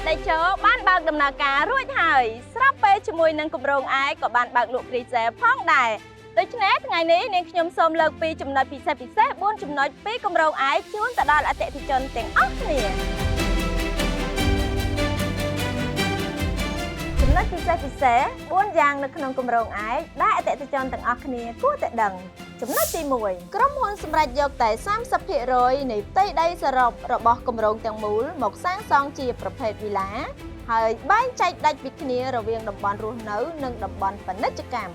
ដេជោបានបើកដំណើរការរួចហើយស្រាប់ពេលជាមួយនឹងគម្រោងឯកក៏បានបើកលក់គ្រីសេផងដែរដូច្នេះថ្ងៃនេះនាងខ្ញុំសូមលើកពីចំណុចពិសេស4ចំណុចពីគម្រោងឯកជូនទៅដល់អតិថិជនទាំងអស់គ្នាចំណុចពិសេស4យ៉ាងនៅក្នុងគម្រោងឯកដែលអតិថិជនទាំងអស់គ្នាគួរតែដឹងចំណុចទី1ក្រុមហ៊ុនសម្រេចយកតែ 30% នៃផ្ទៃដីសរុបរបស់គម្រោងទាំងមូលមកសាងសង់ជាប្រភេទវីឡាហើយបែងចែកដាច់ពីគ្នារវាងតំបន់រស់នៅនិងតំបន់ពាណិជ្ជកម្ម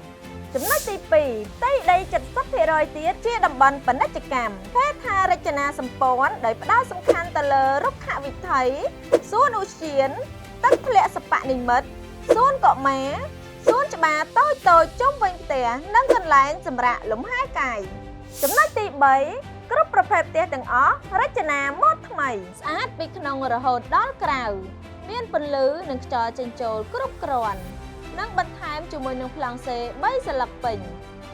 ចំណុចទី2ផ្ទៃដី 70% ទៀតជាតំបន់ពាណិជ្ជកម្មហេដ្ឋារចនាសម្ព័ន្ធដោយផ្ដោតសំខាន់ទៅលើរុក្ខវិថីសួនឧទ្យានទឹកធ្លាក់សិប្បនិមិត្តសួនកុមារសួនច្បារតូចៗជុំវិញផ្ទះនិងកន្លែងសម្រាកលំហែកាយចំណុចទី3គ្រប់ប្រភេទផ្ទះទាំងអស់រចនាម៉ូដថ្មីស្អាតពីក្នុងរហូតដល់ក្រៅមានពន្លឺនិងខ្យល់ចេញចូលគ្រប់គ្រាន់និងបន្ថែមជាមួយនឹងប្លង់សេ3សន្លឹកពេញ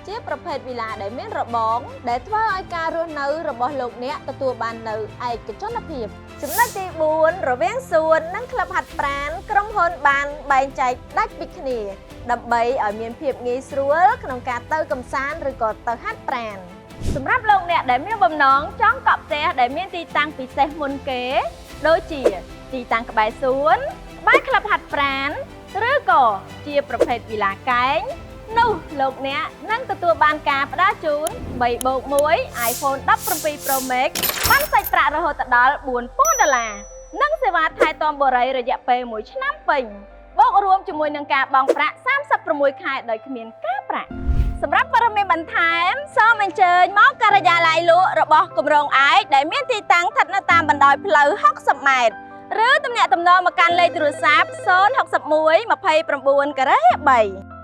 ជាប្រភេទវីឡាដែលមានរបងដែលធ្វើឲ្យការរស់នៅរបស់លោកអ្នកទទួលបាននូវឯកជនភាពចំណុចទី4រវាងសួននិងក្លឹបហាត់ប្រាណក្រុមហ៊ុនបានបែងចែកដាច់ពីគ្នាដើម្បីឲ្យមានភាពងាយស្រួលក្នុងការទៅកម្សាន្តឬក៏ទៅហាត់ប្រាណសម្រាប់លោកអ្នកដែលមានបំណងចង់កក់ផ្ទះដែលមានទីតាំងពិសេសមុនគេដូចជាទីតាំងក្បែរសួនក្បែរក្លឹបហាត់ប្រាណឬក៏ជាប្រភេទវីឡាកែងនោះលោកអ្នកនឹងទទួលបានការផ្ដល់ជូន 3+1 iPhone 17 Pro Max បានសាច់ប្រាក់រហូតដល់$4000និងសេវាថែទាំបរិយារយៈពេល1ឆ្នាំពេញបូករួមជាមួយនឹងការបង់ប្រាក់36ខែដោយគ្មានការប្រាក់សម្រាប់ព័ត៌មានបន្ថែមសូមអញ្ជើញមកការិយាល័យលក់របស់គម្រោងឯកដែលមានទីតាំងស្ថិតនៅតាមបណ្ដោយផ្លូវ60ម៉ែត្រឬទំនាក់ទំនងមកកាន់លេខទូរស័ព្ទ061 29 3